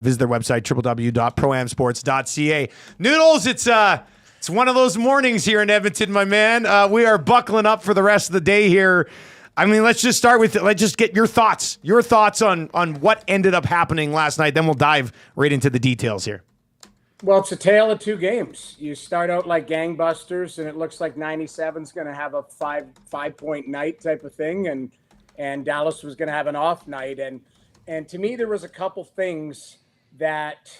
Visit their website, www.proamsports.ca. Noodles, it's one of those mornings here in Edmonton, my man. We are buckling up for the rest of the day here. I mean, let's just start with it. Let's just get your thoughts on what ended up happening last night. Then we'll dive right into the details here. Well, it's a tale of two games. You start out like gangbusters, and it looks like 97's going to have a five-point night type of thing, and Dallas was going to have an off night. And to me, there was a couple things that,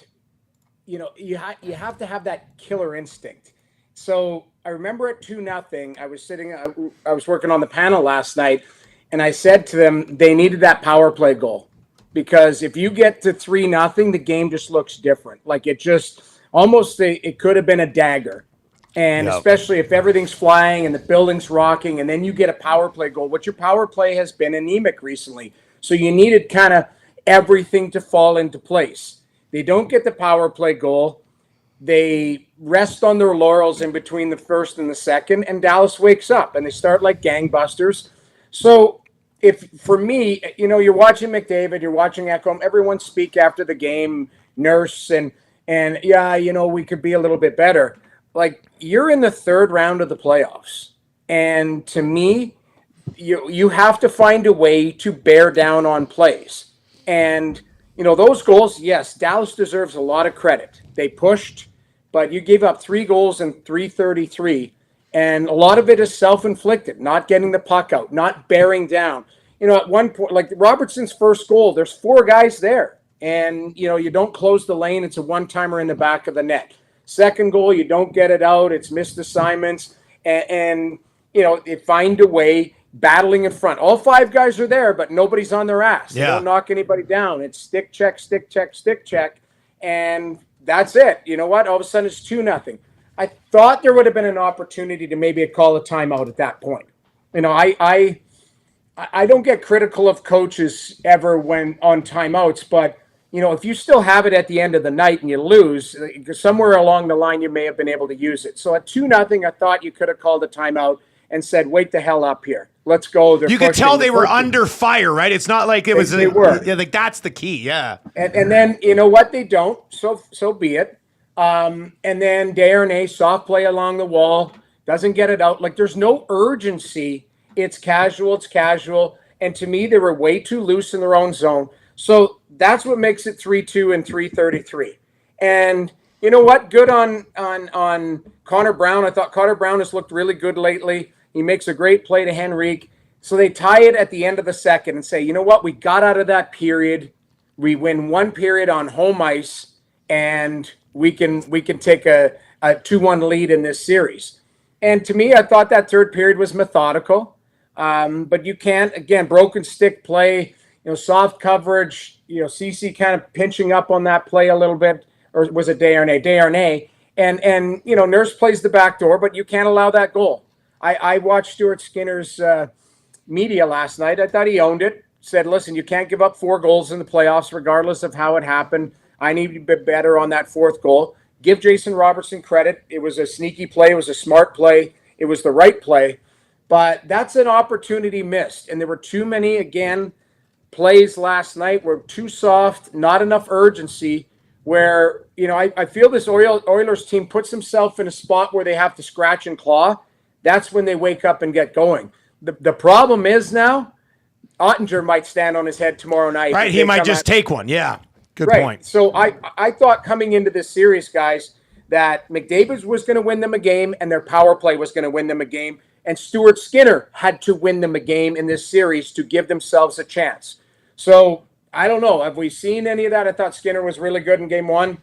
you have to have that killer instinct. So I remember at 2-0, I was working on the panel last night, and I said to them they needed that power play goal, because if you get to 3-0, the game just looks different. Like it just almost it could have been a dagger. And especially if everything's flying and the building's rocking, and then you get a power play goal, which your power play has been anemic recently. So you needed kind of everything to fall into place. They don't get the power play goal. They rest on their laurels in between the first and the second, and Dallas wakes up and they start like gangbusters. So for me, you're watching McDavid, you're watching Ekholm, everyone speak after the game, Nurse, and we could be a little bit better. Like, you're in the third round of the playoffs. And to me, you have to find a way to bear down on plays. And, those goals, yes, Dallas deserves a lot of credit. They pushed, but you gave up 3 goals in 3:33. And a lot of it is self-inflicted, not getting the puck out, not bearing down. At one point, like Robertson's first goal, there's 4 guys there. And, you don't close the lane. It's a one-timer in the back of the net. Second goal, you don't get it out. It's missed assignments. And they find a way, battling in front. All 5 guys are there, but nobody's on their ass. They don't knock anybody down. It's stick check, stick check, stick check. And that's it. You know what? All of a sudden, it's 2-0. I thought there would have been an opportunity to maybe call a timeout at that point. I don't get critical of coaches ever when on timeouts, but if you still have it at the end of the night and you lose, somewhere along the line you may have been able to use it. So at 2-0, I thought you could have called a timeout and said, "Wait the hell up here. Let's go." You could tell they were under fire, right? It's not like it was. They were. Yeah, like that's the key. Yeah. And then you know what? They don't. So be it. And then Darnell, soft play along the wall, doesn't get it out. Like, there's no urgency. It's casual. And to me, they were way too loose in their own zone. So that's what makes it 3-2 and 3:33. And you know what? Good on Connor Brown. I thought Connor Brown has looked really good lately. He makes a great play to Henrique. So they tie it at the end of the second and say, you know what? We got out of that period. We win one period on home ice, and we can take a 2-1 lead in this series. And to me, I thought that third period was methodical. But you can't, again, broken stick play, soft coverage, CC kind of pinching up on that play a little bit, or was it Darnell? And Nurse plays the back door, but you can't allow that goal. I watched Stuart Skinner's media last night. I thought he owned it. Said, listen, you can't give up 4 goals in the playoffs, regardless of how it happened. I need to be better on that 4th goal. Give Jason Robertson credit. It was a sneaky play. It was a smart play. It was the right play. But that's an opportunity missed. And there were too many, again, plays last night were too soft, not enough urgency, where, I feel this Oilers team puts themselves in a spot where they have to scratch and claw. That's when they wake up and get going. The problem is now, Ottinger might stand on his head tomorrow night. Right, he might just take one. Yeah, good point. So I thought coming into this series, guys, that McDavid was going to win them a game and their power play was going to win them a game. And Stuart Skinner had to win them a game in this series to give themselves a chance. So I don't know. Have we seen any of that? I thought Skinner was really good in game 1.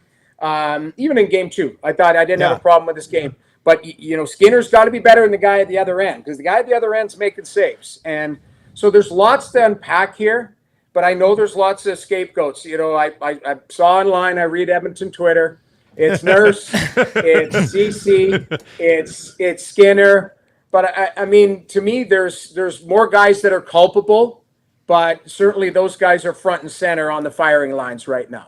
Even in game 2, I thought I didn't have a problem with this game. But, Skinner's got to be better than the guy at the other end, because the guy at the other end's making saves. And so there's lots to unpack here, but I know there's lots of scapegoats. I saw online, I read Edmonton Twitter. It's Nurse, it's CC, it's Skinner. But, I mean, to me, there's more guys that are culpable, but certainly those guys are front and center on the firing lines right now.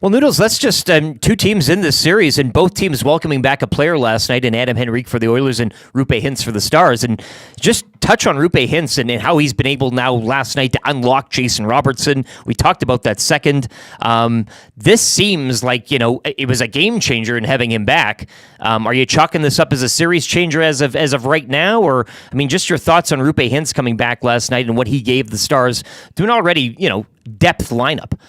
Well, Noodles, let's just two teams in this series, and both teams welcoming back a player last night, and Adam Henrique for the Oilers and Roope Hintz for the Stars. And just touch on Roope Hintz and how he's been able now last night to unlock Jason Robertson. We talked about that second. This seems like, it was a game changer in having him back. Are you chalking this up as a series changer as of right now? Or, just your thoughts on Roope Hintz coming back last night and what he gave the Stars to an already, depth lineup.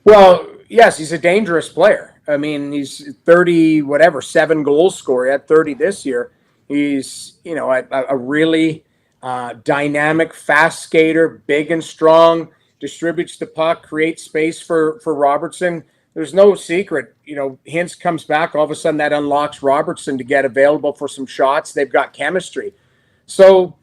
Well, yes, he's a dangerous player. He's 7 goals scorer. He had 30 this year. He's, a really dynamic, fast skater, big and strong, distributes the puck, creates space for Robertson. There's no secret. Hintz comes back, all of a sudden that unlocks Robertson to get available for some shots. They've got chemistry. So,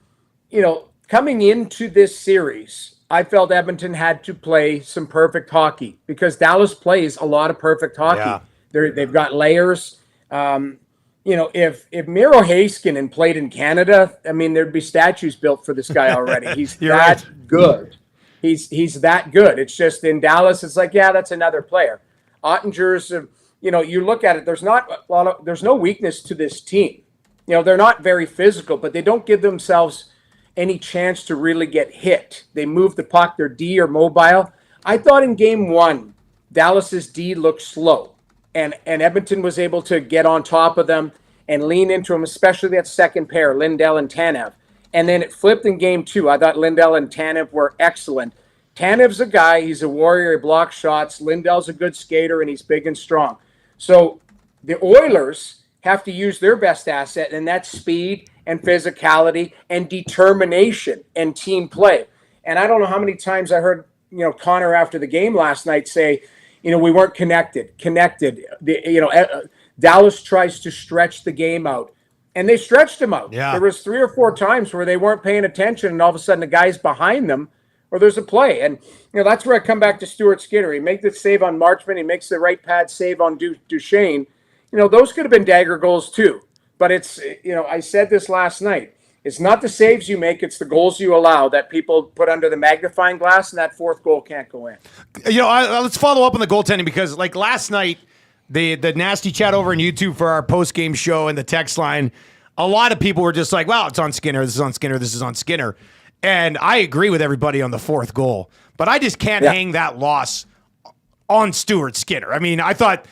coming into this series, I felt Edmonton had to play some perfect hockey because Dallas plays a lot of perfect hockey. Yeah. They've got layers. If Miro Heiskanen played in Canada, there'd be statues built for this guy already. He's that good. He's that good. It's just in Dallas, it's like, yeah, that's another player. Ottinger's, you look at it, there's no weakness to this team. They're not very physical, but they don't give themselves any chance to really get hit. They move the puck, their D are mobile. I thought in game one, Dallas's D looked slow, and Edmonton was able to get on top of them and lean into them, especially that second pair, Lindell and Tanev. And then it flipped in game two. I thought Lindell and Tanev were excellent. Tanev's a guy, he's a warrior, he blocks shots. Lindell's a good skater, and he's big and strong. So the Oilers have to use their best asset, and that's speed and physicality and determination and team play. And I don't know how many times I heard, Connor after the game last night say, we weren't connected. Dallas tries to stretch the game out, and they stretched them out. Yeah. There was 3 or 4 times where they weren't paying attention, and all of a sudden the guy's behind them, or there's a play. And, that's where I come back to Stuart Skinner. He makes the save on Marchman. He makes the right pad save on Duchesne. Those could have been dagger goals too. But it's, I said this last night. It's not the saves you make, it's the goals you allow that people put under the magnifying glass, and that fourth goal can't go in. Let's follow up on the goaltending because, like last night, the nasty chat over on YouTube for our post-game show and the text line, a lot of people were just like, well, it's on Skinner, this is on Skinner, this is on Skinner. And I agree with everybody on the fourth goal. But I just can't hang that loss on Stuart Skinner. I thought...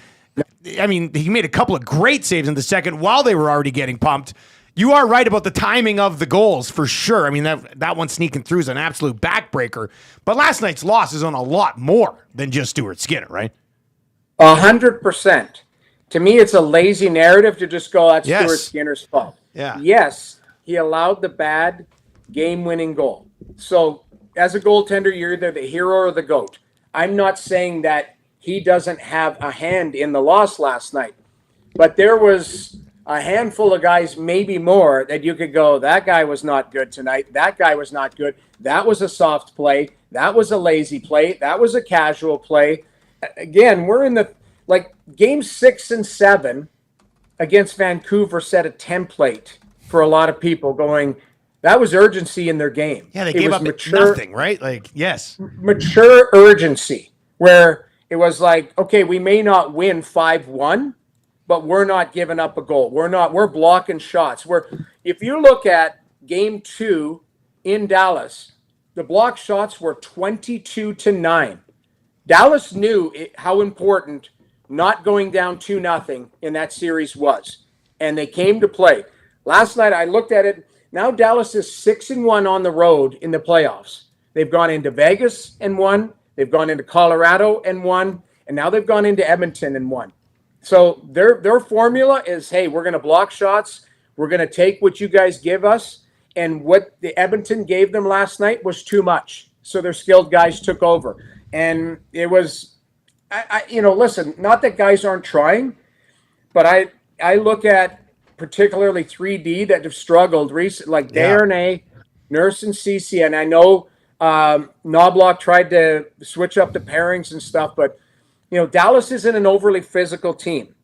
he made a couple of great saves in the second while they were already getting pumped. You are right about the timing of the goals for sure. That one sneaking through is an absolute backbreaker. But last night's loss is on a lot more than just Stuart Skinner, right? 100%. To me, it's a lazy narrative to just go, that's Stuart Skinner's fault. Yeah. Yes, he allowed the bad game-winning goal. So as a goaltender, you're either the hero or the GOAT. I'm not saying that he doesn't have a hand in the loss last night. But there was a handful of guys, maybe more, that you could go, that guy was not good tonight. That guy was not good. That was a soft play. That was a lazy play. That was a casual play. Again, we're in the, game 6 and 7 against Vancouver set a template for a lot of people going, that was urgency in their game. Yeah, they gave up nothing, right? Yes. Mature urgency where it was like, okay, we may not win 5-1, but we're not giving up a goal. We're blocking shots. If you look at game 2 in Dallas, the block shots were 22-9. Dallas knew how important not going down 2-0 in that series was, and they came to play. Last night I looked at it. Now Dallas is 6-1 on the road in the playoffs. They've gone into Vegas and won. They've gone into Colorado and won, and now they've gone into Edmonton and won. So their formula is, hey, we're going to block shots. We're going to take what you guys give us, and what the Edmonton gave them last night was too much. So their skilled guys took over, and it was, listen, not that guys aren't trying, but I look at particularly 3D that have struggled recently, like Darnell Nurse and Cece, and I know Knobloch tried to switch up the pairings and stuff, but Dallas isn't an overly physical team.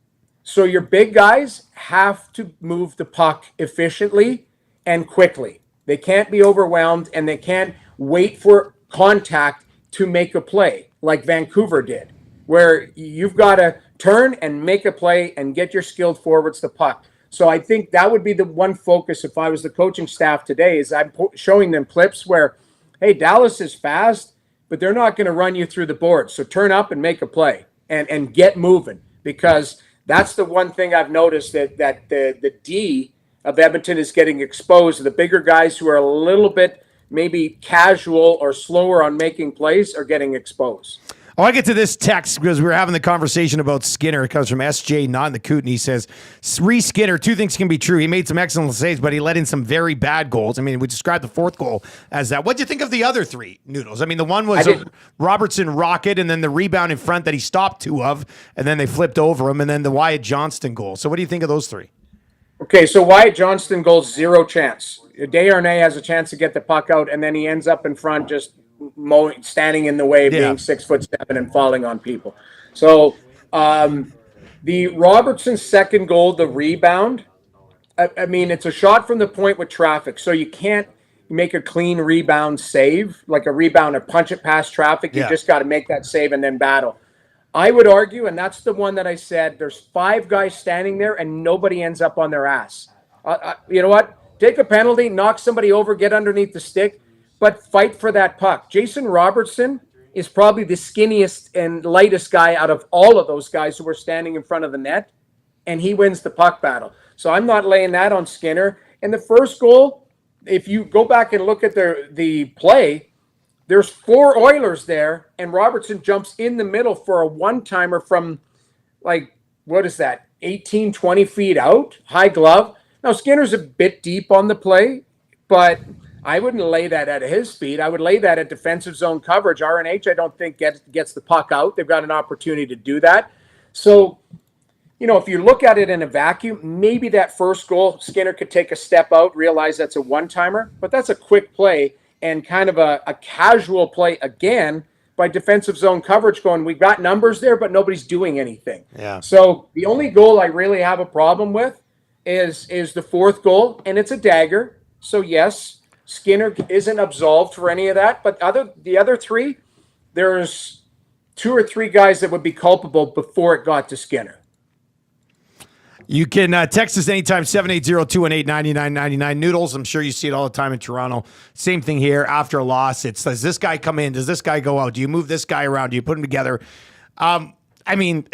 So your big guys have to move the puck efficiently and quickly. They can't be overwhelmed, and they can't wait for contact to make a play like Vancouver did. where you've got to turn and make a play and get your skilled forwards the puck. So I think that would be the one focus if I was the coaching staff today, is I'm showing them clips where, hey, Dallas is fast, but they're not going to run you through the board. So turn up and make a play and get moving, because that's the one thing I've noticed, that the D of Edmonton is getting exposed. The bigger guys who are a little bit maybe casual or slower on making plays are getting exposed. I want to get to this text because we were having the conversation about Skinner. It comes from SJ, not in the coot, and he says, Skinner, two things can be true. He made some excellent saves, but he let in some very bad goals. I mean, we described the fourth goal as that. What do you think of the other three, Noodles? I mean, the one was a Robertson rocket, and then the rebound in front that he stopped two of, and then they flipped over him, and then the Wyatt Johnston goal. So what do you think of those three? Okay, so Wyatt Johnston goal, zero chance. Darnell has a chance to get the puck out, and then he ends up in front just standing in the way, being 6'7" and falling on people. So the Robertson second goal, the rebound, I mean, it's a shot from the point with traffic, so you can't make a clean rebound save, like a rebound or punch it past traffic. You just got to make that save and then battle. I would argue, and that's the one that I said, there's 5 guys standing there and nobody ends up on their ass. You know what? Take a penalty, knock somebody over, get underneath the stick, but fight for that puck. Jason Robertson is probably the skinniest and lightest guy out of all of those guys who were standing in front of the net, and he wins the puck battle. So I'm not laying that on Skinner. And the first goal, if you go back and look at the play, there's 4 Oilers there, and Robertson jumps in the middle for a one-timer from, like, what is that, 18, 20 feet out, high glove. Now, Skinner's a bit deep on the play, but I wouldn't lay that at his speed. I would lay that at defensive zone coverage. RNH, I don't think gets the puck out. They've got an opportunity to do that. So, you know, if you look at it in a vacuum, maybe that first goal, Skinner could take a step out, realize that's a one-timer, but that's a quick play and kind of a casual play again by defensive zone coverage going, we've got numbers there, but nobody's doing anything. Yeah. So the only goal I really have a problem with is the fourth goal, and it's a dagger. So, yes, Skinner isn't absolved for any of that, but the other 3, there's 2 or 3 guys that would be culpable before it got to Skinner. You can text us anytime, 780-218-9999. Noodles, I'm sure you see it all the time in Toronto. Same thing here. After a loss, it's, does this guy come in? Does this guy go out? Do you move this guy around? Do you put him together? I mean,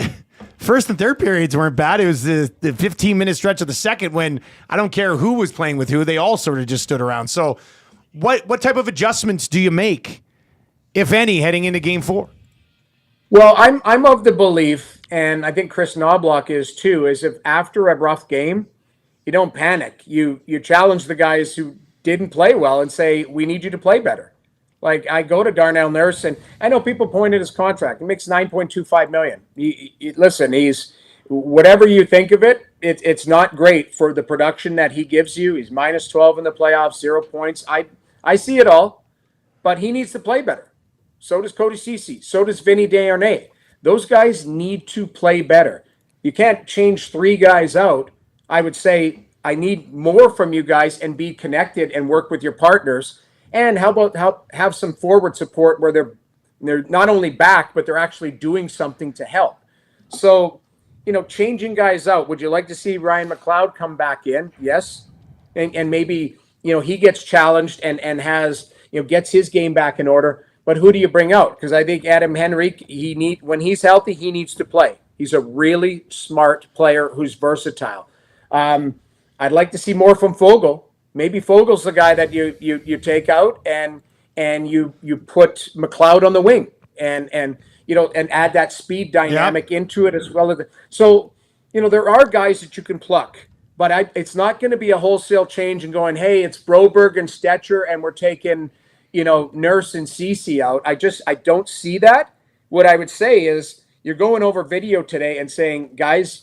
first and third periods weren't bad. It was the 15-minute stretch of the second when I don't care who was playing with who. They all sort of just stood around. So what type of adjustments do you make, if any, heading into Game 4? Well, I'm of the belief, and I think Chris Knobloch is too, is if after a rough game, you don't panic. You challenge the guys who didn't play well and say, we need you to play better. Like, I go to Darnell Nurse, and I know people point at his contract. He makes $9.25 million. Listen, he's whatever you think of it, it's not great for the production that he gives you. He's minus 12 in the playoffs, 0 points. I see it all, but he needs to play better. So does Cody Ceci. So does Vinny Desharnais. Those guys need to play better. You can't change 3 guys out. I would say I need more from you guys and be connected and work with your partners. And how about have some forward support where they're not only back, but they're actually doing something to help. So, you know, changing guys out. Would you like to see Ryan McLeod come back in? Yes. And maybe, you know, he gets challenged and has, you know, gets his game back in order. But who do you bring out? Because I think Adam Henrique, when he's healthy, he needs to play. He's a really smart player who's versatile. I'd like to see more from Foegele. Maybe Fogel's the guy that you take out and you put McLeod on the wing and you know, and add that speed dynamic into it as well. So, you know, there are guys that you can pluck, but it's not going to be a wholesale change and going, hey, it's Broberg and Stetcher and we're taking, you know, Nurse and Ceci out. I don't see that. What I would say is you're going over video today and saying, guys,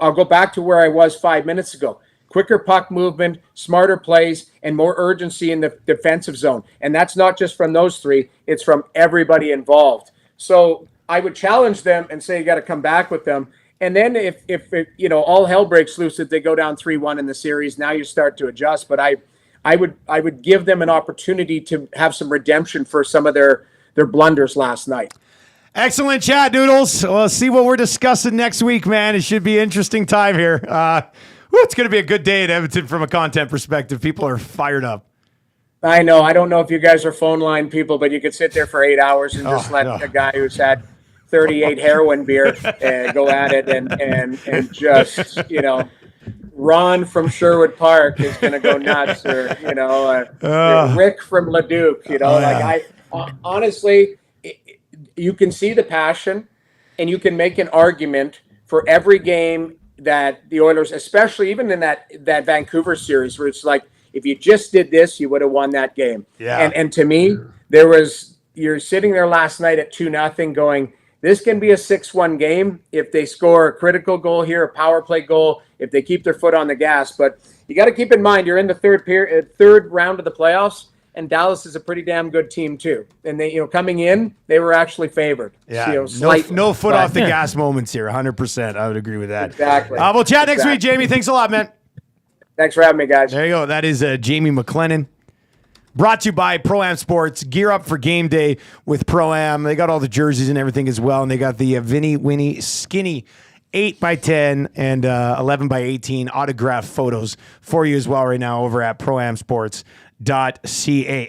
I'll go back to where I was 5 minutes ago. Quicker puck movement, smarter plays, and more urgency in the defensive zone. And that's not just from those 3. It's from everybody involved. So I would challenge them and say you got to come back with them. And then if you know, all hell breaks loose, if they go down 3-1 in the series, now you start to adjust. But I would give them an opportunity to have some redemption for some of their blunders last night. Excellent chat, Noodles. We'll see what we're discussing next week, man. It should be an interesting time here. It's going to be a good day in Edmonton from a content perspective. People are fired up. I know. I don't know if you guys are phone line people, but you could sit there for 8 hours and just let a guy who's had 38 heroin beer go at it and just, Ron from Sherwood Park is going to go nuts, or Rick from Leduc. Honestly, you can see the passion, and you can make an argument for every game that the Oilers, especially even in that Vancouver series, where it's like, if you just did this, you would have won that game. Yeah. And to me, you're sitting there last night at 2-0 going, this can be a 6-1 game if they score a critical goal here, a power play goal, if they keep their foot on the gas. But you got to keep in mind, you're in the third round of the playoffs, and Dallas is a pretty damn good team too. And they, coming in, they were actually favored. Yeah, slightly, no foot off the gas moments here. 100%. I would agree with that. Exactly. We'll chat next week, Jamie. Thanks a lot, man. Thanks for having me, guys. There you go. That is Jamie McLennan. Brought to you by Pro-Am Sports. Gear up for game day with Pro-Am. They got all the jerseys and everything as well. And they got the Vinny Winnie Skinny 8x10 and 11x18 autograph photos for you as well right now over at proamsports.ca.